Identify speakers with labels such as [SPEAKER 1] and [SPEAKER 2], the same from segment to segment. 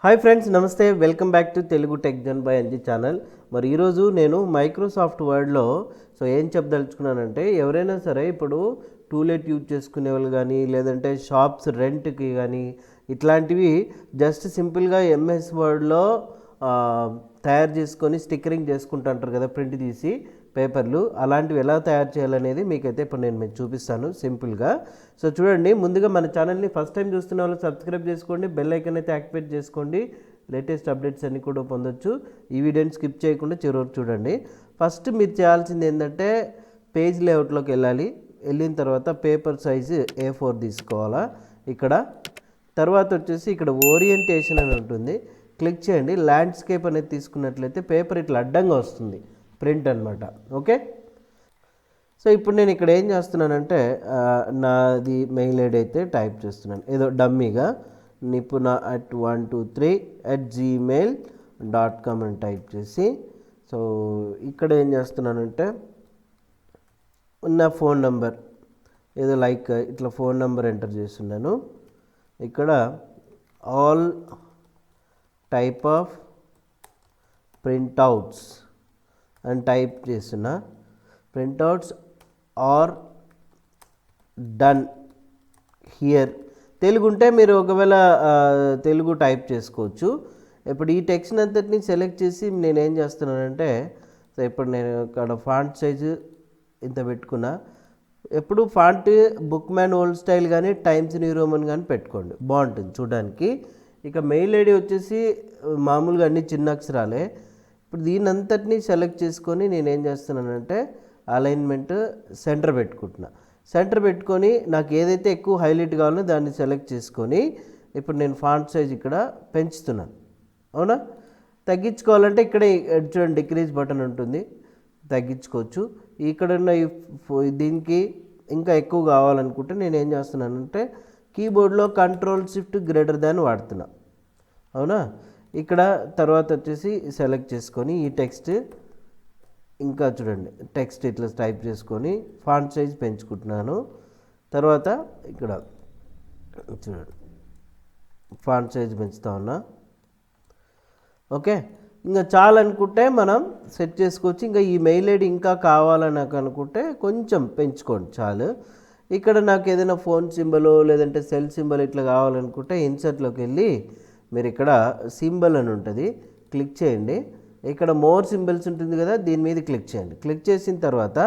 [SPEAKER 1] Hi friends, నమస్తే. Welcome back to Telugu tech Jan by Anji channel. మరి ఈరోజు నేను మైక్రోసాఫ్ట్ వర్డ్లో ఏం చెప్పదలుచుకున్నానంటే, ఎవరైనా సరే ఇప్పుడు టూలెట్ యూజ్ చేసుకునే వాళ్ళు కానీ, లేదంటే షాప్స్ రెంట్కి కానీ, ఇట్లాంటివి జస్ట్ సింపుల్గా ఎంఎస్ వర్డ్లో తయారు చేసుకొని స్టిక్కరింగ్ చేసుకుంటుంటారు కదా, ప్రింట్ తీసి పేపర్లు. అలాంటివి ఎలా తయారు చేయాలనేది మీకైతే ఇప్పుడు నేను మీకు చూపిస్తాను సింపుల్గా. సో చూడండి, ముందుగా మన ఛానల్ని ఫస్ట్ టైం చూస్తున్న వాళ్ళు సబ్స్క్రైబ్ చేసుకోండి, బెల్ ఐకాన్ అయితే యాక్టివేట్ చేసుకోండి. లేటెస్ట్ అప్డేట్స్ అన్నీ కూడా పొందొచ్చు. ఈ వీడియోని స్కిప్ చేయకుండా చివరి వరకు చూడండి. ఫస్ట్ మీరు చేయాల్సింది ఏంటంటే, పేజ్ లేఅవుట్లోకి వెళ్ళాలి. వెళ్ళిన తర్వాత పేపర్ సైజు A4 తీసుకోవాలా ఇక్కడ. తర్వాత వచ్చేసి ఇక్కడ ఓరియంటేషన్ అని ఉంటుంది, క్లిక్ చేయండి. ల్యాండ్స్కేప్ అనేది తీసుకున్నట్లయితే పేపర్ ఇట్లా అడ్డంగా వస్తుంది, ప్రింట్ అనమాట. ఓకే, సో ఇప్పుడు నేను ఇక్కడ ఏం చేస్తున్నానంటే, నాది మెయిల్ ఐడి అయితే టైప్ చేస్తున్నాను, ఏదో డమ్మీగా nipuna@123@gmail.com అని టైప్ చేసి, సో ఇక్కడ ఏం చేస్తున్నానంటే, ఉన్న ఫోన్ నెంబర్ ఏదో లైక్ ఇట్లా ఫోన్ నెంబర్ ఎంటర్ చేస్తున్నాను. ఇక్కడ ఆల్ టైప్ ఆఫ్ ప్రింట్అవుట్స్ అని టైప్ చేస్తున్నా. Printouts are done here. Telugu ఉంటే మీరు ఒకవేళ తెలుగు టైప్ చేసుకోవచ్చు. ఇప్పుడు ఈ టెక్స్ట్ అంతటిని సెలెక్ట్ చేసి నేనేం చేస్తున్నానంటే, సో ఇప్పుడు నేను ఇక్కడ ఫాంట్ సైజు ఇంత పెట్టుకున్నా. ఎప్పుడు font book man old style కానీ టైమ్స్ న్యూ రోమన్ కానీ పెట్టుకోండి, బాగుంటుంది చూడడానికి. ఇక మెయిల్ ఐడి వచ్చేసి మామూలుగా అన్ని చిన్న అక్షరాలే. ఇప్పుడు దీని అంతటినీ సెలెక్ట్ చేసుకొని నేనేం చేస్తున్నానంటే, అలైన్మెంట్ సెంటర్ పెట్టుకుంటున్నా. సెంటర్ పెట్టుకొని నాకు ఏదైతే ఎక్కువ హైలైట్ కావాలో దాన్ని సెలెక్ట్ చేసుకొని ఇప్పుడు నేను ఫాంట్ సైజ్ ఇక్కడ పెంచుతున్నాను. అవునా, తగ్గించుకోవాలంటే ఇక్కడ చూడండి డిక్రీజ్ బటన్ ఉంటుంది, తగ్గించుకోవచ్చు. ఇక్కడ ఉన్న దీనికి ఇంకా ఎక్కువ కావాలనుకుంటే నేను ఏం చేస్తున్నానంటే, కీబోర్డ్లో Ctrl+Shift వాడుతున్నా. అవునా, ఇక్కడ తర్వాత వచ్చేసి సెలెక్ట్ చేసుకొని ఈ టెక్స్ట్ ఇంకా చూడండి, టెక్స్ట్ ఇట్లా టైప్ చేసుకొని ఫాంట్ సైజ్ పెంచుకుంటున్నాను. తర్వాత ఇక్కడ చూడండి ఫాంట్ సైజ్ పెంచుతా ఉన్నా. ఓకే, ఇంకా చాలనుకుంటే మనం సెట్ చేసుకోవచ్చు. ఇంకా ఈ మెయిల్ ఐడి ఇంకా కావాలని నాకు అనుకుంటే కొంచెం పెంచుకోండి చాలు. ఇక్కడ నాకు ఏదైనా ఫోన్ సింబల్ లేదంటే సెల్ సింబల్ ఇట్లా కావాలనుకుంటే ఇన్సర్ట్లోకి వెళ్ళి మీరు ఇక్కడ సింబల్ అని ఉంటుంది, క్లిక్ చేయండి. ఇక్కడ మోర్ సింబల్స్ ఉంటుంది కదా, దీని మీద క్లిక్ చేయండి. క్లిక్ చేసిన తర్వాత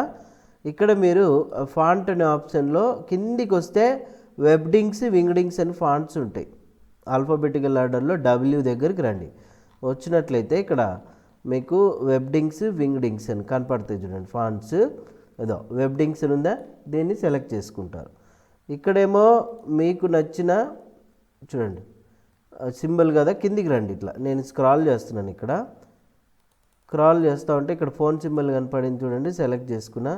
[SPEAKER 1] ఇక్కడ మీరు ఫాంట్ అనే ఆప్షన్లో కిందికి వస్తే వెబ్డింగ్స్ వింగ్డింగ్స్ అని ఫాంట్స్ ఉంటాయి. ఆల్ఫాబెటికల్ ఆర్డర్లో W దగ్గరికి రండి. వచ్చినట్లయితే ఇక్కడ మీకు వెబ్డింగ్స్ వింగ్డింగ్స్ అని కనపడతాయి చూడండి ఫాంట్స్. ఏదో వెబ్డింగ్స్ అని ఉందా, దీన్ని సెలెక్ట్ చేసుకుంటారు. ఇక్కడేమో మీకు నచ్చిన చూడండి సింబల్ కదా, కిందికి రండి. ఇట్లా నేను స్క్రాల్ చేస్తున్నాను. ఇక్కడ స్క్రాల్ చేస్తూ ఉంటే ఇక్కడ ఫోన్ సింబల్ కనపడింది చూడండి, సెలెక్ట్ చేసుకున్న.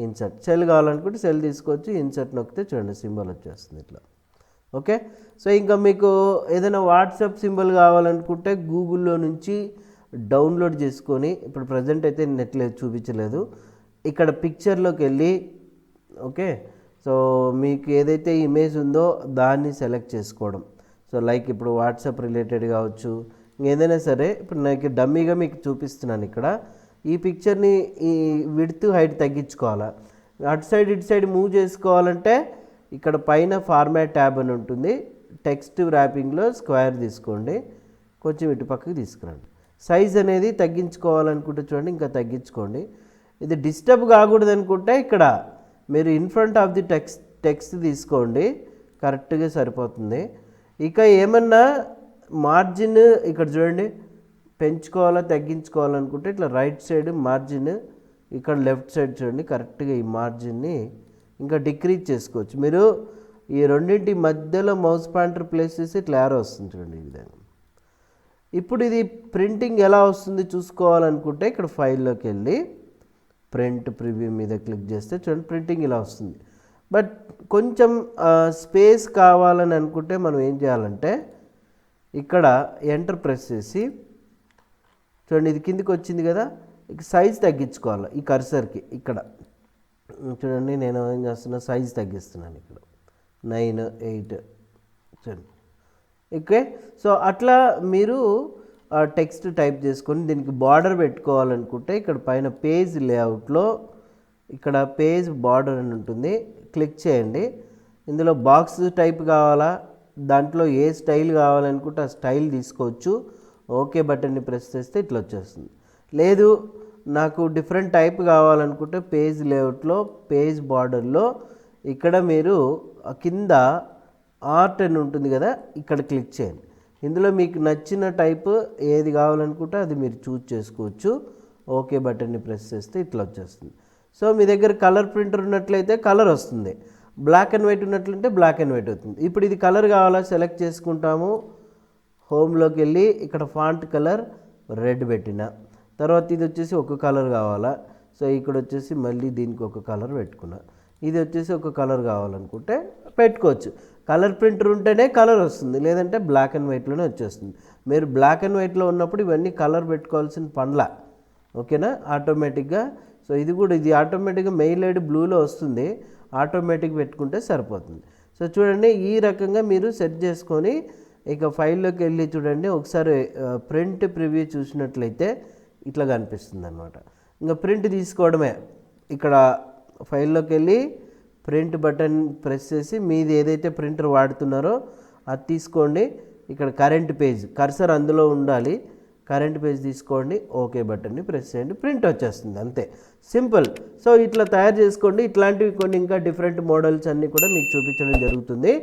[SPEAKER 1] ఇన్సర్ట్ సెల్ కావాలనుకుంటే సెల్ తీసుకోవచ్చు, ఇన్సర్ట్ నొక్కితే చూడండి సింబల్ వచ్చేస్తుంది ఇట్లా. ఓకే, సో ఇంకా మీకు ఏదైనా వాట్సాప్ సింబల్ కావాలనుకుంటే గూగుల్లో నుంచి డౌన్లోడ్ చేసుకొని, ఇప్పుడు ప్రజెంట్ అయితే నెట్లో చూపించలేదు, ఇక్కడ పిక్చర్లోకి వెళ్ళి ఓకే, సో మీకు ఏదైతే ఇమేజ్ ఉందో దాన్ని సెలెక్ట్ చేసుకోవడం. సో లైక్ ఇప్పుడు వాట్సాప్ రిలేటెడ్ కావచ్చు, ఏదైనా సరే. ఇప్పుడు నాకు డమ్మీగా మీకు చూపిస్తున్నాను. ఇక్కడ ఈ పిక్చర్ని ఈ విడ్త్ హైట్ తగ్గించుకోవాలా, అటు సైడ్ ఇటు సైడ్ మూవ్ చేసుకోవాలంటే ఇక్కడ పైన ఫార్మాట్ ట్యాబ్ అని ఉంటుంది, టెక్స్ట్ ర్యాపింగ్లో స్క్వేర్ తీసుకోండి, కొంచెం ఇటు పక్కకి తీసుకురండి. సైజ్ అనేది తగ్గించుకోవాలనుకుంటే చూడండి ఇంకా తగ్గించుకోండి. ఇది డిస్టర్బ్ కాకూడదు అనుకుంటే ఇక్కడ మీరు in front of the text తీసుకోండి, కరెక్ట్గా సరిపోతుంది. ఇక ఏమన్నా మార్జిన్ ఇక్కడ చూడండి పెంచుకోవాలా తగ్గించుకోవాలనుకుంటే ఇట్లా రైట్ సైడ్ మార్జిన్, ఇక్కడ లెఫ్ట్ సైడ్ చూడండి కరెక్ట్గా ఈ మార్జిన్ని ఇంకా డిక్రీజ్ చేసుకోవచ్చు. మీరు ఈ రెండింటి మధ్యలో మౌస్ పాయింటర్ ప్లేస్ చేసి ఇట్లా యారో వస్తుంది చూడండి ఈ విధంగా. ఇప్పుడు ఇది ప్రింటింగ్ ఎలా వస్తుంది చూసుకోవాలనుకుంటే ఇక్కడ ఫైల్లోకి వెళ్ళి ప్రింట్ ప్రివ్యూ మీద క్లిక్ చేస్తే చూడండి ప్రింటింగ్ ఇలా వస్తుంది. బట్ కొంచెం స్పేస్ కావాలని అనుకుంటే మనం ఏం చేయాలంటే, ఇక్కడ ఎంటర్ ప్రెస్ చేసి చూడండి ఇది కిందికి వచ్చింది కదా, ఇక సైజ్ తగ్గించుకోవాలి. ఈ కర్సర్కి ఇక్కడ చూడండి నేను ఏం చేస్తున్నా, సైజ్ తగ్గిస్తున్నాను. ఇక్కడ 9, 8 చూడండి ఓకే. సో అట్లా మీరు టెక్స్ట్ టైప్ చేసుకొని దీనికి బార్డర్ పెట్టుకోవాలనుకుంటే ఇక్కడ పైన పేజ్ లేఅవుట్లో ఇక్కడ పేజ్ బార్డర్ అని ఉంటుంది, క్లిక్ చేయండి. ఇందులో బాక్స్ టైప్ కావాలా, దాంట్లో ఏ స్టైల్ కావాలనుకుంటే ఆ స్టైల్ తీసుకోవచ్చు. ఓకే బటన్ని ప్రెస్ చేస్తే ఇట్లా వచ్చేస్తుంది. లేదు నాకు డిఫరెంట్ టైప్ కావాలనుకుంటే పేజ్ లేఅవుట్లో పేజ్ బార్డర్లో ఇక్కడ మీరు కింద ఆర్ట్ అని ఉంటుంది కదా, ఇక్కడ క్లిక్ చేయండి. ఇందులో మీకు నచ్చిన టైప్ ఏది కావాలనుకుంటే అది మీరు చూజ్ చేసుకోవచ్చు. ఓకే బటన్ని ప్రెస్ చేస్తే ఇట్లా వచ్చేస్తుంది. సో మీ దగ్గర కలర్ ప్రింటర్ ఉన్నట్లయితే కలర్ వస్తుంది, బ్లాక్ అండ్ వైట్ ఉన్నట్లయితే బ్లాక్ అండ్ వైట్ అవుతుంది. ఇప్పుడు ఇది కలర్ కావాలా సెలెక్ట్ చేసుకుంటాము. హోమ్లోకి వెళ్ళి ఇక్కడ ఫాంట్ కలర్ రెడ్ పెట్టిన తర్వాత ఇది వచ్చేసి ఒక కలర్ కావాలా, సో ఇక్కడ వచ్చేసి మళ్ళీ దీనికి ఒక కలర్ పెట్టుకున్నా. ఇది వచ్చేసి ఒక కలర్ కావాలనుకుంటే పెట్టుకోవచ్చు. కలర్ ప్రింటర్ ఉంటేనే కలర్ వస్తుంది, లేదంటే బ్లాక్ అండ్ వైట్లోనే వచ్చేస్తుంది. మీరు బ్లాక్ అండ్ వైట్లో ఉన్నప్పుడు ఇవన్నీ కలర్ పెట్టుకోవాల్సిన పనుల, ఓకేనా, ఆటోమేటిక్గా. సో ఇది కూడా ఇది ఆటోమేటిక్గా మెయిల్ ఐడి బ్లూలో వస్తుంది, ఆటోమేటిక్ పెట్టుకుంటే సరిపోతుంది. సో చూడండి ఈ రకంగా మీరు సెట్ చేసుకొని ఇక ఫైల్లోకి వెళ్ళి చూడండి. ఒకసారి ప్రింట్ ప్రివ్యూ చూసినట్లయితే ఇట్లా కనిపిస్తుంది అనమాట. ఇంకా ప్రింట్ తీసుకోవడమే. ఇక్కడ ఫైల్లోకి వెళ్ళి ప్రింట్ బటన్ ప్రెస్ చేసి మీది ఏదైతే ప్రింటర్ వాడుతున్నారో అది తీసుకోండి. ఇక్కడ కరెంట్ పేజ్ కర్సర్ అందులో ఉండాలి, కరెంట్ పేజ్ తీసుకోండి, ఓకే బటన్ని ప్రెస్ చేయండి, ప్రింట్ వచ్చేస్తుంది, అంతే, సింపుల్. సో ఇట్లా తయారు చేసుకోండి. ఇట్లాంటివి కొన్ని ఇంకా డిఫరెంట్ మోడల్స్ అన్నీ కూడా మీకు చూపించడం జరుగుతుంది.